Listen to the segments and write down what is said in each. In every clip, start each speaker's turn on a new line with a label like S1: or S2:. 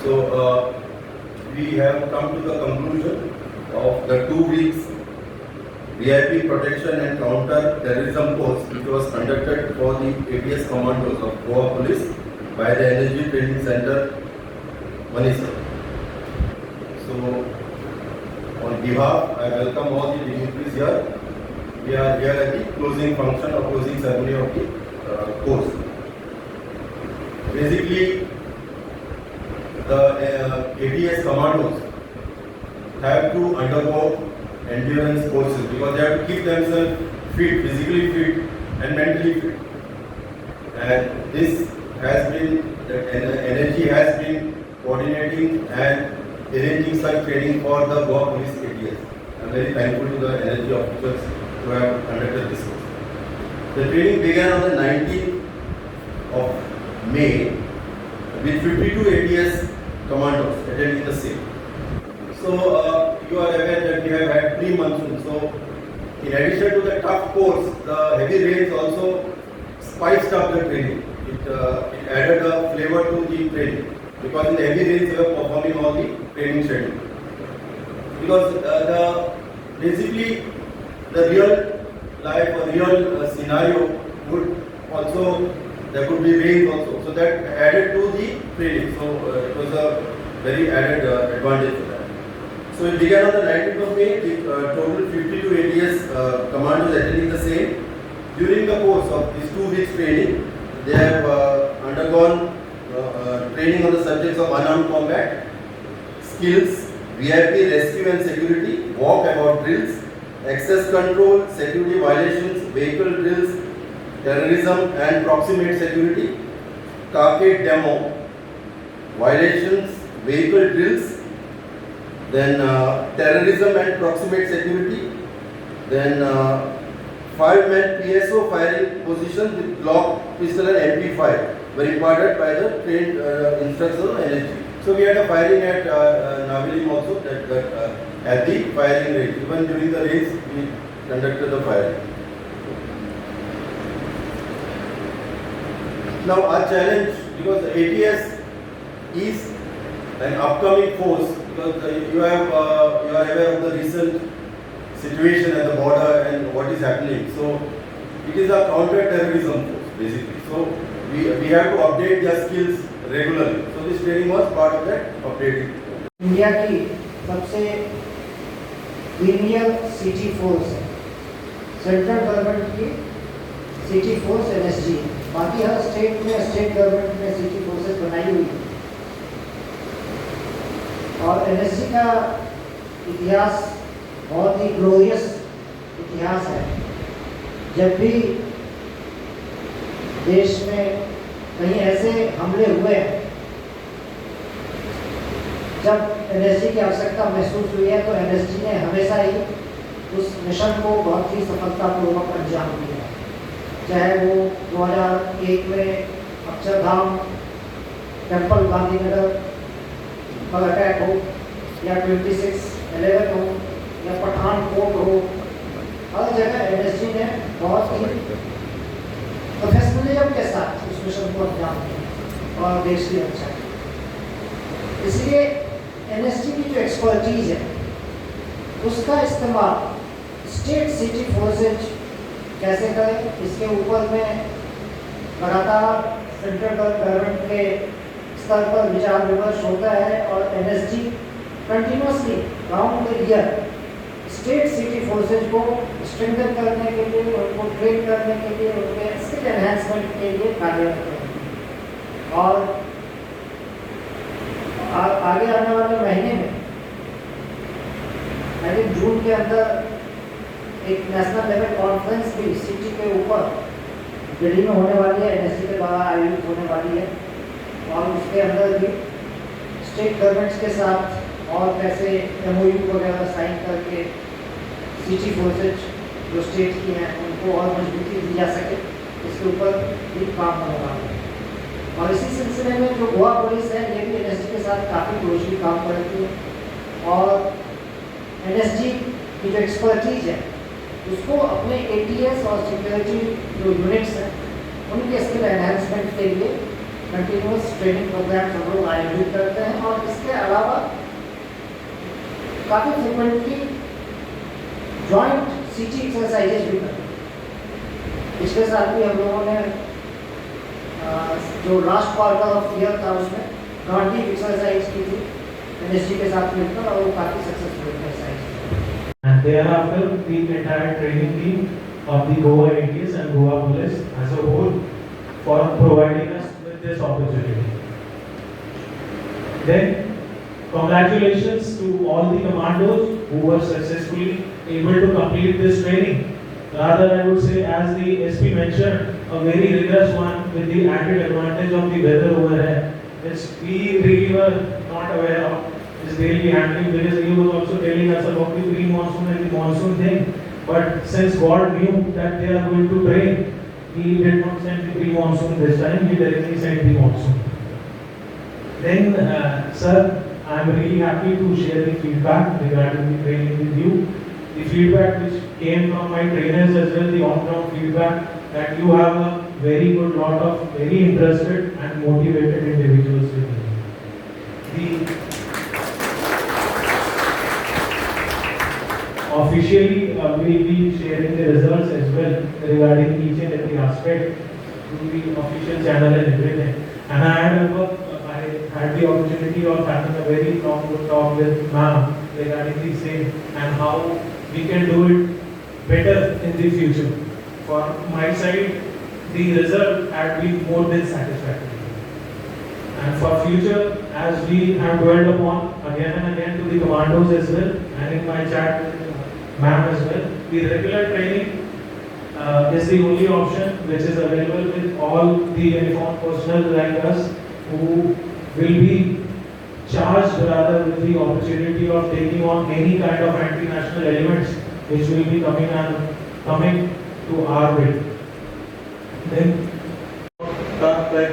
S1: So we have come to the conclusion of the 2 weeks VIP protection and counter terrorism course which was conducted for the ATS commandos of Goa Police by the Energy Training Center, Manisar. So on behalf, I welcome all the dignitaries here. We are here at the closing function or closing ceremony of the course. Basically, the ATS commandos have to undergo endurance courses because they have to keep themselves fit, physically fit and mentally fit. And this has been, the energy has been coordinating and arranging such training for the Goa Police ATS. I am very thankful to the energy officers who have conducted this course. The training began on the 19th of May with 52 ATS commandos attending the same. So you are aware that we have had pre-monsoon. So in addition to the tough course, the heavy rains also spiced up the training. It added a flavor to the training because in the heavy rains we were performing all the training schedule. Because basically the real life or real scenario would also, there could be rains also. So that added to the training. So it was a very added advantage for that. So it began on the 19th of May with total 52 ATS commandos attending the same. During the course of this 2 weeks training, they have undergone training on the subjects of unarmed combat, skills, VIP rescue and security, walk-about drills, access control, security violations, vehicle drills, terrorism and proximate security, carcade demo, violations, vehicle drills, then terrorism and proximate security, then 5-man PSO firing position with Glock pistol and MP5 were imparted by the trained instructors of energy. So we had a firing at Navilim also at the firing range. Even during the race we conducted the firing. Now our challenge, because the ATS is an upcoming force, because you are aware of the recent situation at the border and what is happening. So it is a counter-terrorism force basically. So we have to update their skills regularly. So this training was part of that updating.
S2: India की सबसे premiere city force है, central government की city force NSG. बाकी हर state में state government ने city forces बनाई हुई है। और एनएसजी का इतिहास बहुत ही ग्लोरियस इतिहास है। जब भी देश में कहीं ऐसे हमले हुए हैं जब एनएसजी की आवश्यकता महसूस हुई है, तो एनएसजी ने हमेशा ही उस मिशन को बहुत ही सफलतापूर्वक अंजाम दिया। चाहे वो 2001 में अक्षरधाम टेम्पल गांधीनगर पर अटैक हो, या 26/11 हो, या पठानकोट हो, हर जगह एनएसजी ने बहुत ही प्रोफेशनलिज्म के साथ उस मिशन को अंजाम दिया और देश की रक्षा की। इसलिए एनएसजी की जो एक्सपर्टीज है उसका इस्तेमाल स्टेट सिटी फोर्सेज कैसे करें, इसके ऊपर में लगातार सेंट्रल गवर्नमेंट के स्तर पर विचार विमर्श होता है। और NSG continuously round the year state city forces को स्ट्रेंथन करने के लिए, उनको ट्रेन करने के लिए, उनके स्किल एनहांसमेंट के लिए कार्यरत है। और आगे आने वाले महीने में आई थिंक जून के अंदर एक नेशनल लेवल कॉन्फ्रेंस भी सिटी के ऊपर दिल्ली में होने वाली है, एनएसजी के द्वारा आयोजित होने वाली है। और उसके अंदर भी स्टेट गवर्नमेंट्स के साथ और कैसे एमओयू वगैरह साइन करके सिटी फोर्सेज जो स्टेट की हैं उनको और मजबूती दी जा सके, इसके ऊपर भी काम होने वाला है। और इसी सिलसिले में जो गोवा पुलिस है ये भी एनएसजी के साथ काफ़ी क्लोजली काम करती है। और एनएसजी की जो एक्सपर्टीज है उसको अपने एटीएस और सिक्योरिटी जो यूनिट्स हैं उनके स्किल एनहांसमेंट के लिए कंटिन्यूस ट्रेनिंग प्रोग्राम हम लोग आयोजित करते हैं। और काफ़ी फ्रिक्वेंटली जॉइंट सीटी एक्सरसाइजेज भी करते हैं। इसके साथ भी हम लोगों ने जो लास्ट क्वार्टर ऑफ ईयर था उसमें नॉर्डिक एक्सरसाइज की थी एनएसजी के साथ मिलकर, और वो काफ़ी सक्सेसफुल एक्सरसाइज थी।
S3: And thereafter, the entire training team of the Goa ATS and Goa Police as a whole for providing us with this opportunity. Then, congratulations to all the commandos who were successfully able to complete this training. Rather, I would say, as the SP mentioned, a very rigorous one with the added advantage of the weather over here, which we really were not aware of this daily handling, because he was also telling us about the pre-monsoon and the monsoon thing. But since God knew that they are going to train, He did not send the pre-monsoon this time. He directly sent the monsoon. Then, sir, I am really happy to share the feedback regarding the training with you. The feedback which came from my trainers as well, the on-ground feedback, that you have a very good lot of very interested and motivated individuals with you. Officially, we will be sharing the results as well regarding each and every aspect through the official channel and everything. And I had the opportunity of having a very long good talk with ma'am regarding the same and how we can do it better in the future. For my side, the result had been more than satisfactory. And for future, as we have dwelled upon again and again to the commandos as well, and in my chat with ma'am as well, the regular training is the only option which is available with all the uniformed personnel like us, who will be charged rather with the opportunity of taking on any kind of anti-national elements which will be coming to our way. Then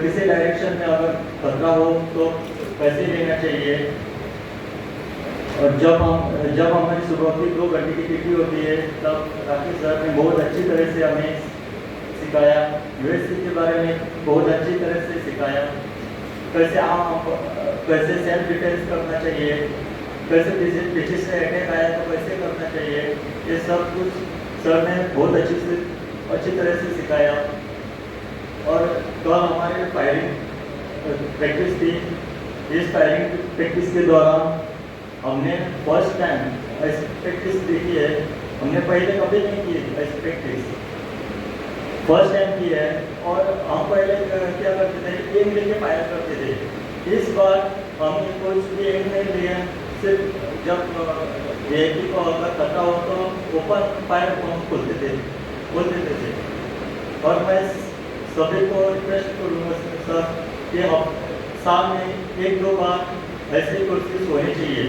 S4: किसी direction में अगर खतरा हो तो कैसे लेना चाहिए, और जब हमारी शुरुआती 2 घंटे की ड्यूटी होती है तब राकेश सर ने बहुत अच्छी तरह से हमें सिखाया, यूएससी के बारे में बहुत अच्छी तरह से सिखाया, कैसे सेल्फ डिफेंस करना चाहिए, कैसे पीछे से अटैक आया तो कैसे करना चाहिए, ये सब कुछ सर ने बहुत अच्छी तरह से सिखाया। और कल हमारे फायरिंग प्रैक्टिस थी, इस फायरिंग प्रैक्टिस के दौरान हमने फर्स्ट टाइम ऐसी प्रैक्टिस देखी है, हमने पहले कभी नहीं की ऐसी प्रैक्टिस, फर्स्ट टाइम की है। और हम पहले क्या करते थे, एम लेके फायर करते थे, इस बार हमने कुछ भी एम नहीं लिया, सिर्फ जब वीआईपी को अगर खतरा हो तो ओपन फायर बम खोल देते थे। और मैं सभी को रिक्वेस्ट करूँगा सर कि साल में 1-2 बार ऐसी कोशिश होनी चाहिए।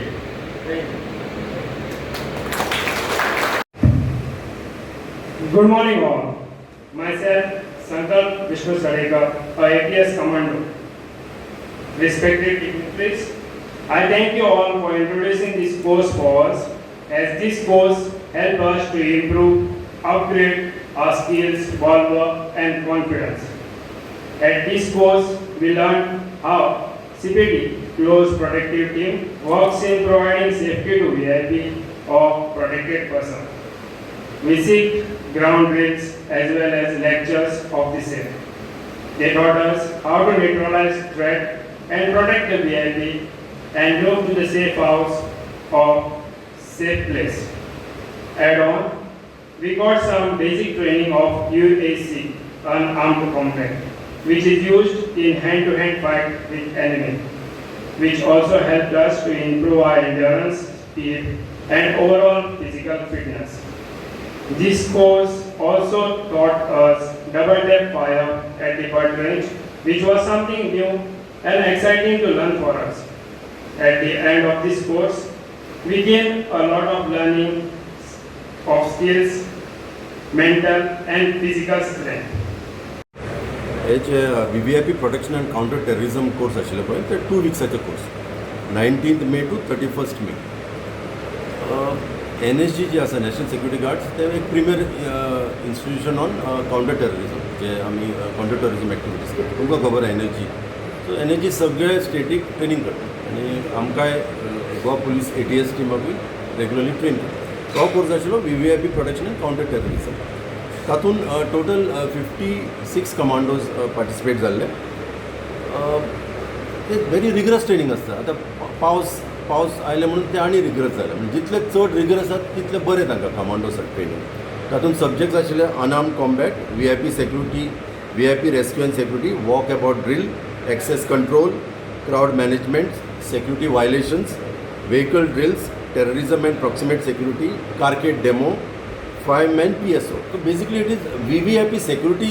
S5: Good morning all. Myself, Sankalp Vishnu Sareka, a ATS Commando. Respected dignitaries, I thank you all for introducing this course for us, as this course help us to improve, upgrade our skills, valor and confidence. At this course, we learn how CPT, Close Protective Team, works in providing safety to VIP or protected person. We seek ground drills as well as lectures of the same. They taught us how to neutralize threat and protect the VIP and move to the safe house or safe place. Add on, we got some basic training of UAC, unarmed combat, which is used in hand-to-hand fight with enemy, which also helped us to improve our endurance, speed, and overall physical fitness. This course also taught us double-depth fire at the butt range, which was something new and exciting to learn for us. At the end of this course, we gained a lot of learning of skills, mental and physical strength.
S6: VVIP Protection and Counter Terrorism course आशिल्लें पळय ते 2 weeksचे course 19th May to 31st May. NSG जे आसा national security guards ते एक premier institution on counter terrorism जे आमी counter terrorism activities करता तुमकां खबर आहे NSG. सो NSG सगळे स्टेटीक ट्रेनिंग करता आनी आमकांय गोवा पुलीस ATS टिमाकूय रेग्युलरली ट्रेन करता तो कोर्स आशिल्लो VVIP protection and counter terrorism तातूंत टोटल 56 कमांडोज पार्टिसिपेट जाल्ले ते व्हेरी रिगरस ट्रेनिंग आसता आतां पावस आयले म्हणून ते आनी रिगरस जाले म्हणजे जितले चड रिगरस आसात तितले बरे तांकां कमांडोसाक ट्रेनिंग तातूंत सब्जेक्ट्स आशिल्ले unarmed combat VIP security VIP rescue and security walk about drill access control crowd management security violations vehicle drills terrorism and proximate security carcade demo 5-man PSO so basically it is VVIP security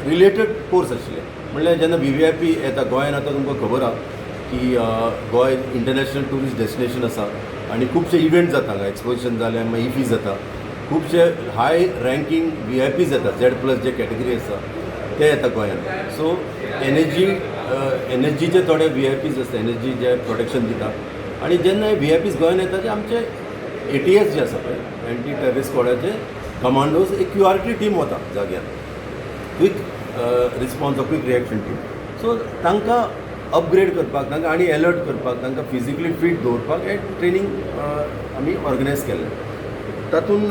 S6: related course आशिल्ले म्हणल्यार जेन्ना VVIP येता गोंयांत आतां तुमकां खबर आहा की गोंय इंटरनॅशनल टुरिस्ट डेस्टिनेशन आसा आनी खुबशे इव्हेंट जाता हांगा एक्सपोजिशन जालें मागीर इफीज जाता खुबशे हाय रँकींग VIPs येता Z+ जे कॅटेगरी आसा ते येता गोंयांत सो एनएसजीचे थोडे VIPs आसता एनएसजी जे प्रोटेक्शन दिता आनी जेन्ना हे VIPs गोंयांत येता ते आमचे ATS जे आसा पळय एंटी टेररिस्ट स्क्वॉडाचे कमांडोज एक QRT टीम वता जाग्यार quick response quick reaction team so तांकां अपग्रेड करपाक तांकां आनी अलर्ट करपाक तांकां फिजिकली फीट दवरपाक हे ट्रेनींग आमी ऑर्गनायज केल्लें तातूंत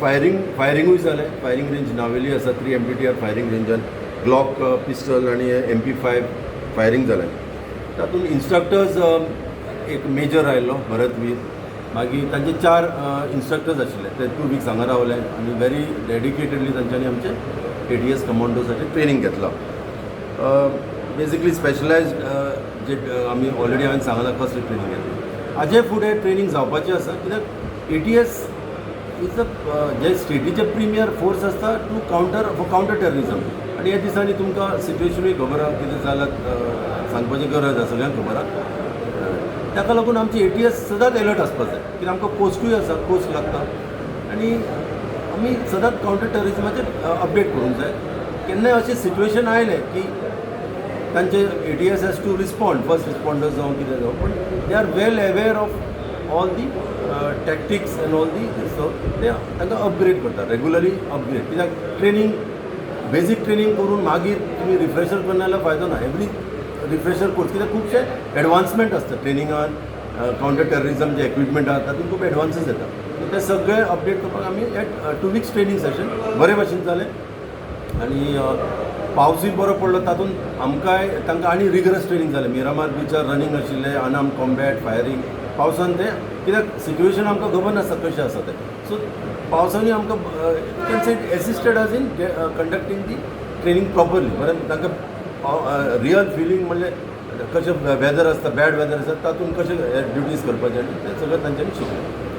S6: फायरिंगूय जालें फायरींग रेंज नावेली आसा 3 MTTR फायरींग रेंजान ग्लॉक पिस्टल आनी MP5 फायरींग जालें तातूंत इन्स्ट्रक्टर्स एक मेजर आयल्लो भरतवीर मागीर तांचे 4 इन्स्ट्रक्टर्स आशिल्ले ते 2 वीक्स हांगा रावले आनी व्हेरी डेडिकेटेडली तांच्यांनी आमचे ATS कमांडोसाचें ट्रेनींग घेतलां बेसिकली स्पेशलायज्ड जे आमी ऑलरेडी हांवें सांगलां कसली ट्रेनींग घेतली हाजे फुडें ट्रेनींग जावपाचें आसा कित्याक ATS इज जे स्टेटीचे प्रिमियर फोर्स आसता टू काउंटर टेररिझम आनी ह्या दिसांनी तुमकां सिट्युएशनूय खबर आहा कितें जालां सांगपाची गरज आसा सगळ्यांक खबर आहा ताका लागून आमची ATS सदांच अलर्ट आसपाक जाय कित्याक आमकां कोस्टूय आसा कोस्ट लागता आनी आमी सदांच काउंटर टेररिझमाचेर अपडेट करूंक जाय केन्नाय अशें सिट्युएशन आयलें की तांचे ATS has to respond first responders जावं कितें जावं पूण they are well aware of all the tactics and all the so ते तांकां अपग्रेड करता रेग्युलरी अपग्रेड कित्याक ट्रेनींग बेजीक ट्रेनींग करून मागीर तुमी रिफ्रेशर करना जाल्यार फायदो ना एवरी रिफ्रेशर कोर्स कित्याक खुबशे एडवान्समेंट आसता ट्रेनिंगान काउंटर टेररिझम जे इक्विपमेंट आसा तातूंत खूब एडवान्सीस येता ते सगळे अपडेट करपाक आमी 2 वीक्स ट्रेनींग सेशन बरे भशेन जालें आनी पावसूय बरो पडलो तातूंत आमकांय तांकां आनी रिगरस ट्रेनींग जालें मिरामार बिचार रनींग आशिल्लें अनआर्म्ड कॉम्बॅट फायरींग पावसान तें कित्याक सिट्युएशन आमकां खबर नासता कशें आसा तें सो पावसांनी आमकां कॅन से assisted us in conducting the training properly बरें तांकां रियल फिलींग म्हणल्यार कशें वेदर आसता बॅड वेदर आसता तातूंत कशें ड्युटीज करपाचें ते सगळें तांच्यांनी शिकलें